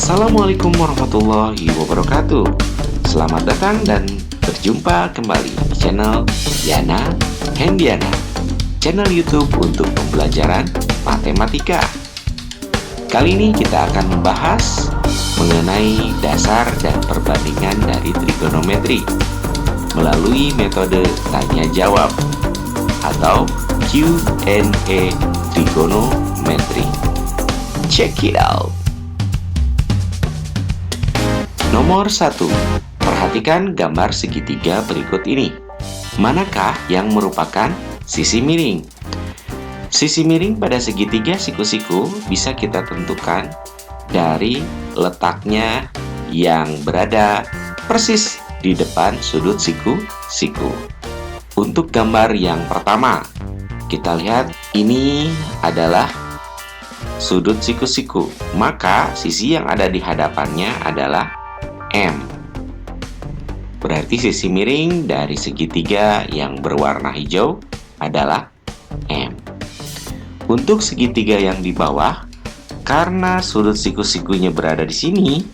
Assalamualaikum warahmatullahi wabarakatuh. Selamat datang dan berjumpa kembali di channel Yana Hendiana, channel YouTube untuk pembelajaran matematika. Kali ini kita akan membahas mengenai dasar dan perbandingan dari trigonometri melalui metode tanya jawab atau Q&A trigonometri. Check it out. Nomor 1. Perhatikan gambar segitiga berikut ini. Manakah yang merupakan sisi miring? Sisi miring pada segitiga siku-siku bisa kita tentukan dari letaknya yang berada persis di depan sudut siku-siku. Untuk gambar yang pertama, kita lihat ini adalah sudut siku-siku. Maka sisi yang ada di hadapannya adalah M. Berarti sisi miring dari segitiga yang berwarna hijau adalah M. Untuk segitiga yang di bawah, karena sudut siku-sikunya berada di sini,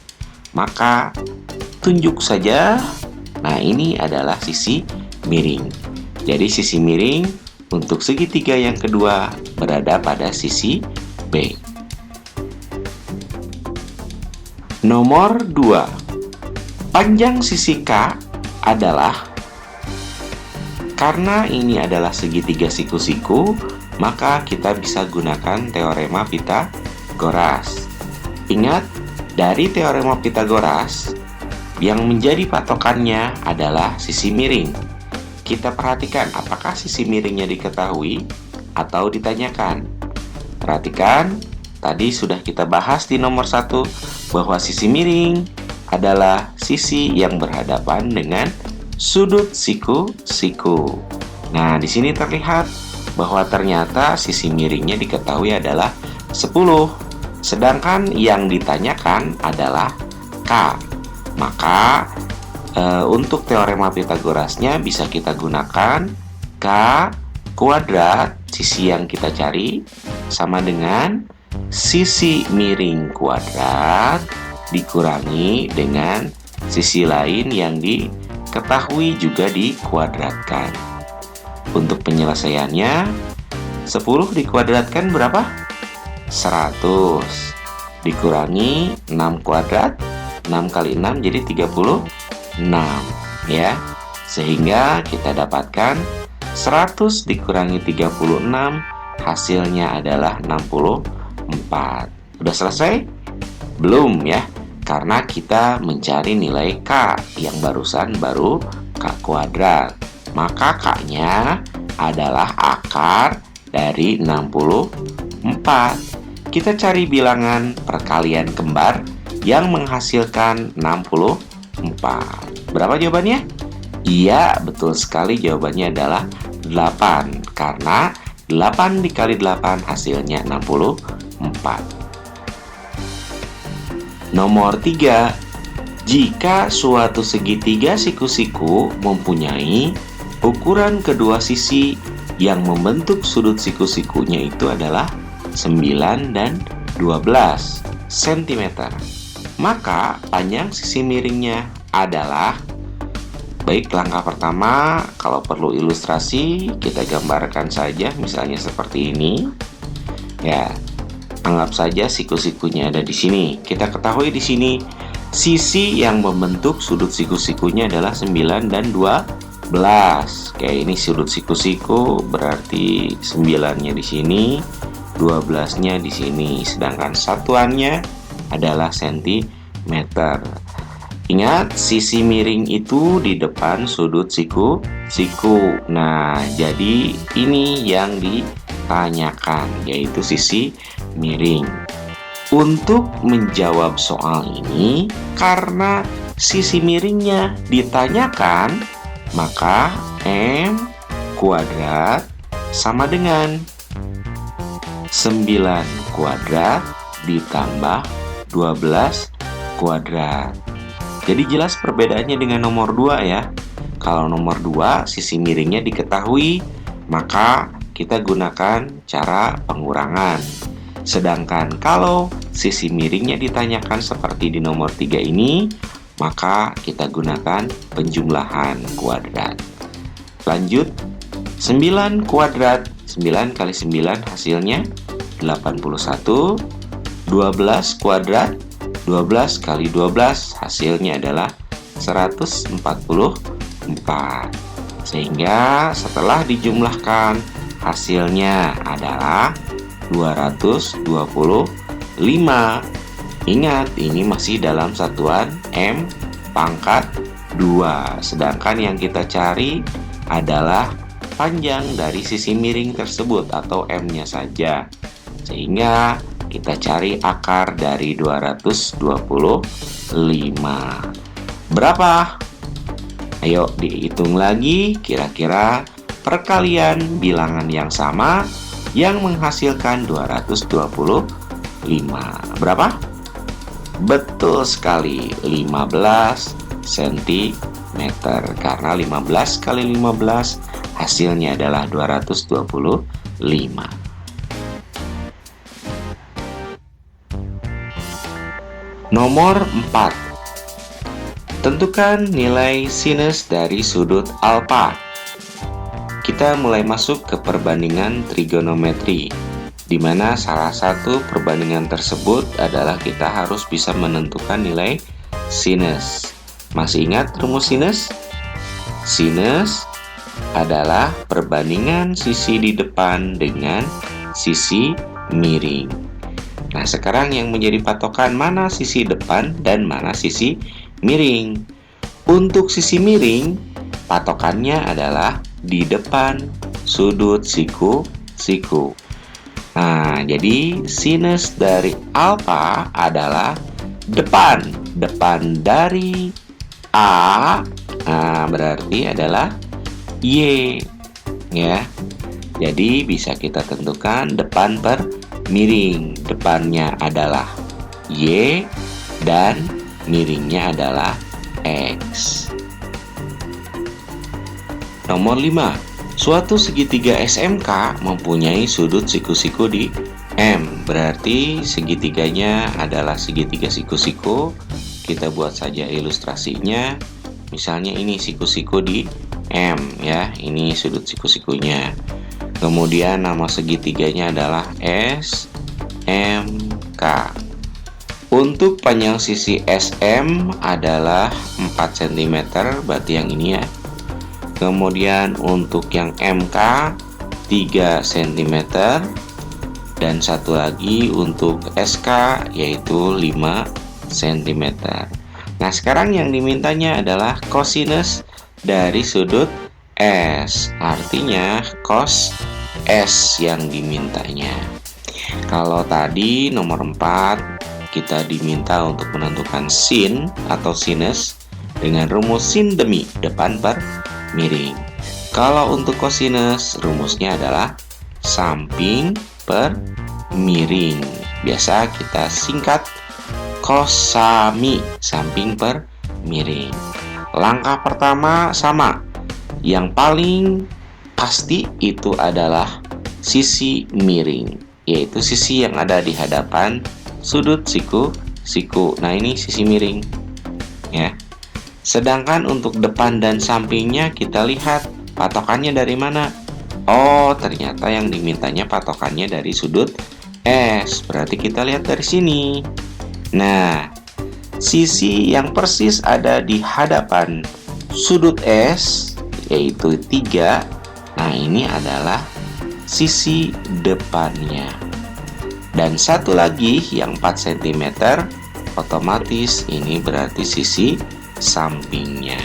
maka tunjuk saja. Nah, ini adalah sisi miring. Jadi sisi miring untuk segitiga yang kedua berada pada sisi B. Nomor 2. Panjang sisi K adalah, karena ini adalah segitiga siku-siku, maka kita bisa gunakan teorema Pythagoras. Ingat, dari teorema Pythagoras, yang menjadi patokannya adalah sisi miring. Kita perhatikan apakah sisi miringnya diketahui atau ditanyakan. Perhatikan, tadi sudah kita bahas di nomor 1 bahwa sisi miring adalah sisi yang berhadapan dengan sudut siku-siku. Nah, di sini terlihat bahwa ternyata sisi miringnya diketahui adalah 10. Sedangkan yang ditanyakan adalah K. Maka untuk teorema Pythagorasnya bisa kita gunakan K kuadrat, sisi yang kita cari, sama dengan sisi miring kuadrat dikurangi dengan sisi lain yang diketahui juga dikuadratkan. Untuk penyelesaiannya, 10 dikuadratkan berapa? 100. Dikurangi 6 kuadrat, 6 kali 6 jadi 36 ya. Sehingga kita dapatkan 100 dikurangi 36 hasilnya adalah 64. Udah selesai? Belum ya, karena kita mencari nilai K yang barusan baru K kuadrat. Maka K-nya adalah akar dari 64. Kita cari bilangan perkalian kembar yang menghasilkan 64. Berapa jawabannya? Iya, betul sekali, jawabannya adalah 8. Karena 8 dikali 8 hasilnya 64. Nomor 3. Jika suatu segitiga siku-siku mempunyai ukuran kedua sisi yang membentuk sudut siku-sikunya itu adalah 9 dan 12 cm, maka panjang sisi miringnya adalah, baik, langkah pertama, kalau perlu ilustrasi, kita gambarkan saja, misalnya seperti ini. Ya, anggap saja siku-sikunya ada di sini. Kita ketahui di sini sisi yang membentuk sudut siku-sikunya adalah 9 dan 12. Kayak ini sudut siku-siku, berarti 9-nya di sini, 12-nya di sini. Sedangkan satuannya adalah sentimeter. Ingat, sisi miring itu di depan sudut siku-siku. Nah, jadi ini yang ditanyakan, yaitu sisi miring. Untuk menjawab soal ini, karena sisi miringnya ditanyakan, maka M kuadrat sama dengan 9 kuadrat ditambah 12 kuadrat. Jadi jelas perbedaannya dengan nomor 2 ya. Kalau nomor 2 sisi miringnya diketahui, maka kita gunakan cara pengurangan. Sedangkan kalau sisi miringnya ditanyakan seperti di nomor 3 ini, maka kita gunakan penjumlahan kuadrat. Lanjut, 9 kuadrat, 9 kali 9 hasilnya 81. 12 kuadrat, 12 kali 12 hasilnya adalah 144. Sehingga setelah dijumlahkan hasilnya adalah 225. Ingat, ini masih dalam satuan M pangkat 2. Sedangkan yang kita cari adalah panjang dari sisi miring tersebut atau M-nya saja. Sehingga kita cari akar dari 225. Berapa? Ayo dihitung lagi, kira-kira perkalian bilangan yang sama yang menghasilkan 225. Berapa? Betul sekali, 15 cm. Karena 15 kali 15 hasilnya adalah 225. Nomor 4. Tentukan nilai sinus dari sudut alfa. Kita mulai masuk ke perbandingan trigonometri, di mana salah satu perbandingan tersebut adalah kita harus bisa menentukan nilai sinus. Masih ingat rumus sinus? Sinus adalah perbandingan sisi di depan dengan sisi miring. Nah, sekarang yang menjadi patokan mana sisi depan dan mana sisi miring. Untuk sisi miring, patokannya adalah di depan sudut siku. Nah, jadi sinus dari alfa adalah depan dari A. Nah, berarti adalah Y, ya. Jadi bisa kita tentukan depan per miring. Depannya adalah Y dan miringnya adalah X. Nomor 5. Suatu segitiga SMK mempunyai sudut siku-siku di M. Berarti segitiganya adalah segitiga siku-siku. Kita buat saja ilustrasinya. Misalnya ini siku-siku di M, ya. Ini sudut siku-sikunya. Kemudian nama segitiganya adalah SMK. Untuk panjang sisi SM adalah 4 cm, berarti yang ini ya. Kemudian untuk yang MK 3 cm. Dan satu lagi untuk SK yaitu 5 cm. Nah, sekarang yang dimintanya adalah kosinus dari sudut S. Artinya cos S yang dimintanya. Kalau tadi nomor 4 kita diminta untuk menentukan sin atau sinus dengan rumus sin demi depan per miring. Kalau untuk kosinus rumusnya adalah samping per miring. Biasa kita singkat kosami, samping per miring. Langkah pertama sama. Yang paling pasti itu adalah sisi miring, yaitu sisi yang ada di hadapan sudut siku. Nah, ini sisi miring, ya. Sedangkan untuk depan dan sampingnya kita lihat patokannya dari mana. Oh, ternyata yang dimintanya patokannya dari sudut S. Berarti kita lihat dari sini. Nah, sisi yang persis ada di hadapan sudut S yaitu 3. Nah, ini adalah sisi depannya. Dan satu lagi yang 4 cm, otomatis ini berarti sisi sampingnya.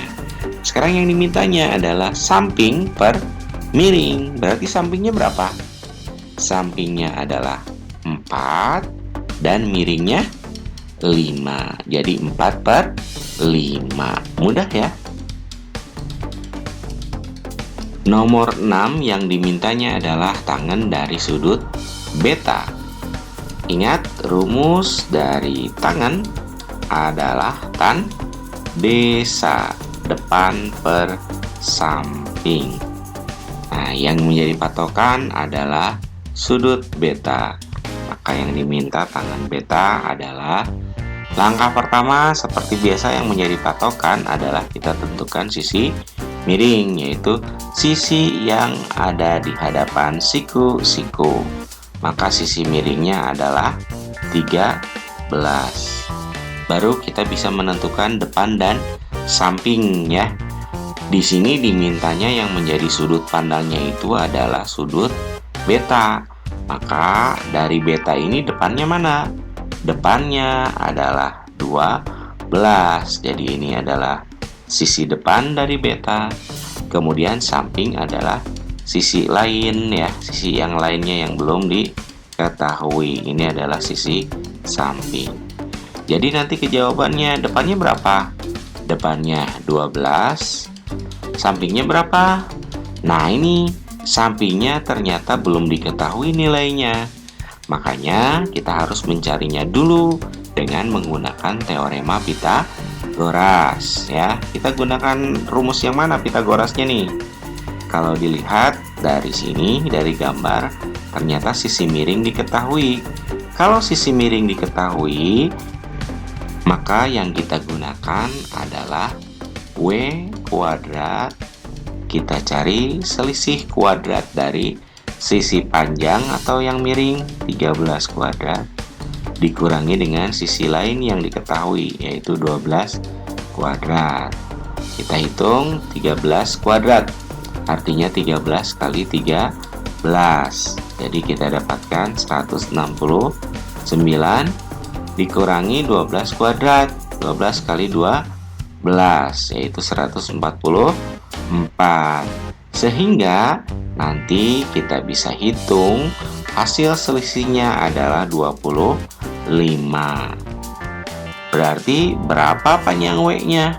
Sekarang yang dimintanya adalah samping per miring. Berarti sampingnya berapa? Sampingnya adalah 4 dan miringnya 5. Jadi 4 per 5. Mudah ya? Nomor 6 yang dimintanya adalah tangen dari sudut beta. Ingat, rumus dari tangen adalah tan besa, depan per samping. Nah, yang menjadi patokan adalah sudut beta. Maka yang diminta tangan beta adalah langkah pertama seperti biasa yang menjadi patokan adalah kita tentukan sisi miring, yaitu sisi yang ada di hadapan siku-siku. Maka sisi miringnya adalah 13. Baru kita bisa menentukan depan dan samping ya. Di sini dimintanya yang menjadi sudut pandangnya itu adalah sudut beta. Maka dari beta ini depannya mana? Depannya adalah 12. Jadi ini adalah sisi depan dari beta. Kemudian samping adalah sisi lain ya, sisi yang lainnya yang belum diketahui. Ini adalah sisi samping. Jadi nanti kejawabannya depannya berapa? Depannya 12. Sampingnya berapa? Nah, ini sampingnya ternyata belum diketahui nilainya. Makanya kita harus mencarinya dulu dengan menggunakan teorema Pythagoras ya. Kita gunakan rumus yang mana Pythagorasnya nih? Kalau dilihat dari sini, dari gambar, ternyata sisi miring diketahui. Kalau sisi miring diketahui, maka yang kita gunakan adalah W kuadrat. Kita cari selisih kuadrat dari sisi panjang atau yang miring 13 kuadrat dikurangi dengan sisi lain yang diketahui yaitu 12 kuadrat. Kita hitung 13 kuadrat, artinya 13 kali 13. Jadi kita dapatkan 169 dikurangi 12 kuadrat. 12 kali 12 yaitu 144. Sehingga nanti kita bisa hitung hasil selisihnya adalah 25. Berarti berapa panjang W-nya?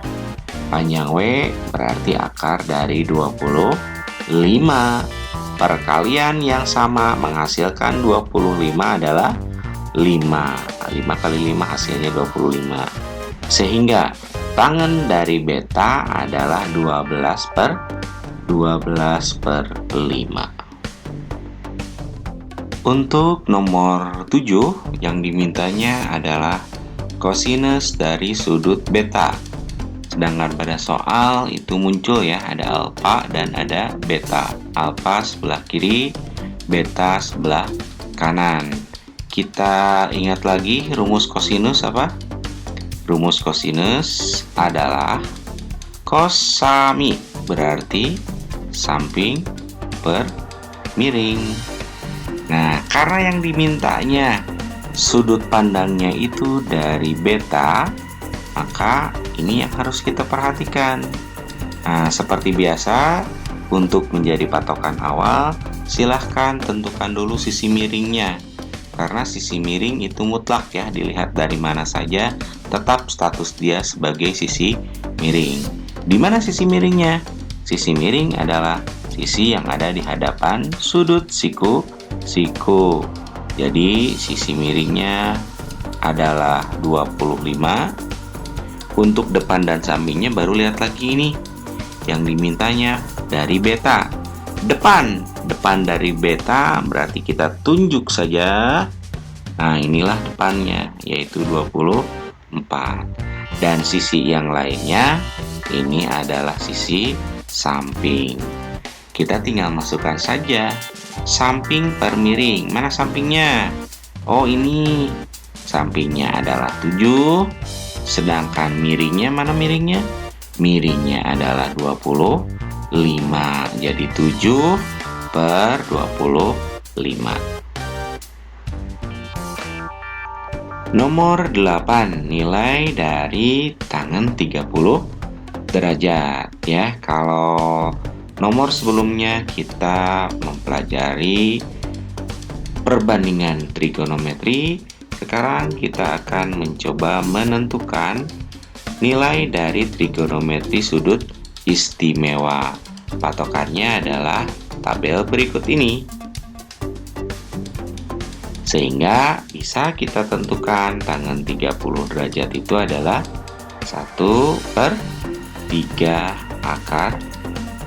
Panjang W berarti akar dari 25. Perkalian yang sama menghasilkan 25 adalah 5. 5 kali 5 hasilnya 25. Sehingga tangan dari beta adalah 12 per 5. Untuk nomor 7 yang dimintanya adalah kosinus dari sudut beta. Sedangkan pada soal itu muncul ya, ada alfa dan ada beta. Alfa sebelah kiri, beta sebelah kanan. Kita ingat lagi rumus kosinus apa? Rumus kosinus adalah cos sami, berarti samping per miring. Nah, karena yang dimintanya sudut pandangnya itu dari beta, maka ini yang harus kita perhatikan. Nah, seperti biasa, untuk menjadi patokan awal, silahkan tentukan dulu sisi miringnya. Karena sisi miring itu mutlak ya, dilihat dari mana saja, tetap status dia sebagai sisi miring. Di mana sisi miringnya? Sisi miring adalah sisi yang ada di hadapan sudut siku. Jadi sisi miringnya adalah 25. Untuk depan dan sampingnya baru lihat lagi ini. Yang dimintanya dari beta. Depan dari beta berarti kita tunjuk saja. Nah, inilah depannya yaitu 24. Dan sisi yang lainnya ini adalah sisi samping. Kita tinggal masukkan saja samping per miring. Mana sampingnya? Oh, ini. Sampingnya adalah 7. Sedangkan miringnya, mana miringnya? Miringnya adalah 25. Jadi 7 per 25. Nomor 8, nilai dari tangan 30 derajat ya. Kalau nomor sebelumnya kita mempelajari perbandingan trigonometri, sekarang kita akan mencoba menentukan nilai dari trigonometri sudut istimewa. Patokannya adalah tabel berikut ini. Sehingga bisa kita tentukan tangan 30 derajat itu adalah 1 per 3 akar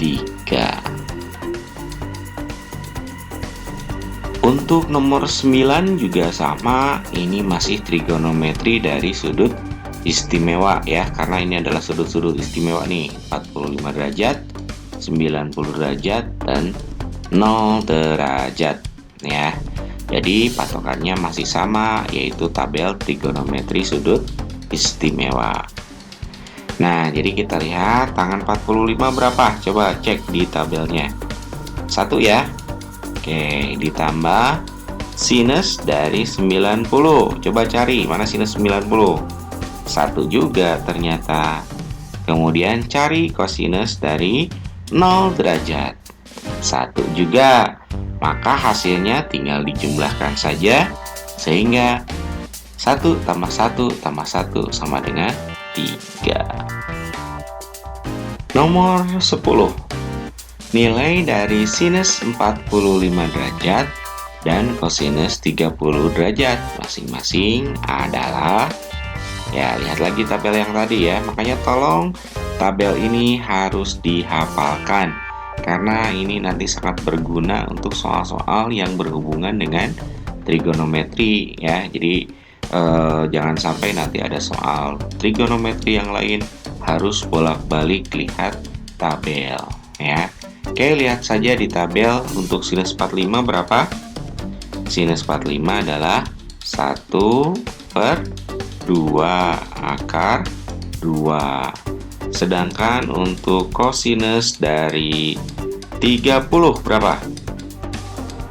3. Untuk nomor 9 juga sama, ini masih trigonometri dari sudut istimewa ya, karena ini adalah sudut-sudut istimewa nih, 45 derajat, 90 derajat, dan 0 derajat ya. Jadi patokannya masih sama, yaitu tabel trigonometri sudut istimewa. Nah, jadi kita lihat tangan 45 berapa? Coba cek di tabelnya. 1 ya. Oke, ditambah sinus dari 90. Coba cari, mana sinus 90? 1 juga ternyata. Kemudian cari kosinus dari 0 derajat. 1 juga. Maka hasilnya tinggal dijumlahkan saja, sehingga 1 tambah 1 tambah 1 sama dengan 3. Nomor 10. Nilai dari sinus 45 derajat dan kosinus 30 derajat masing-masing adalah, ya lihat lagi tabel yang tadi ya, makanya tolong tabel ini harus dihafalkan, karena ini nanti sangat berguna untuk soal-soal yang berhubungan dengan trigonometri ya. Jadi jangan sampai nanti ada soal trigonometri yang lain harus bolak-balik lihat tabel ya. Oke, lihat saja di tabel untuk sinus 45 berapa? Sinus 45 adalah 1/2 akar 2. Sedangkan untuk kosinus dari 30 berapa?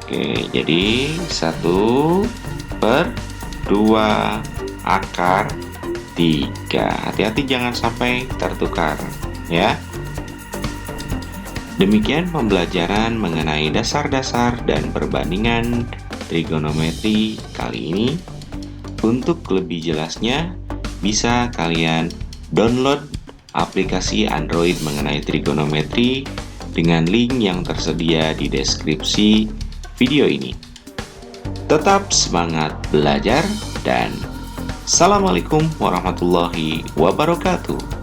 Oke, jadi 1/2 akar 3. Hati-hati jangan sampai tertukar ya. Demikian pembelajaran mengenai dasar-dasar dan perbandingan trigonometri kali ini. Untuk lebih jelasnya, bisa kalian download aplikasi Android mengenai trigonometri dengan link yang tersedia di deskripsi video ini. Tetap semangat belajar dan Assalamualaikum warahmatullahi wabarakatuh.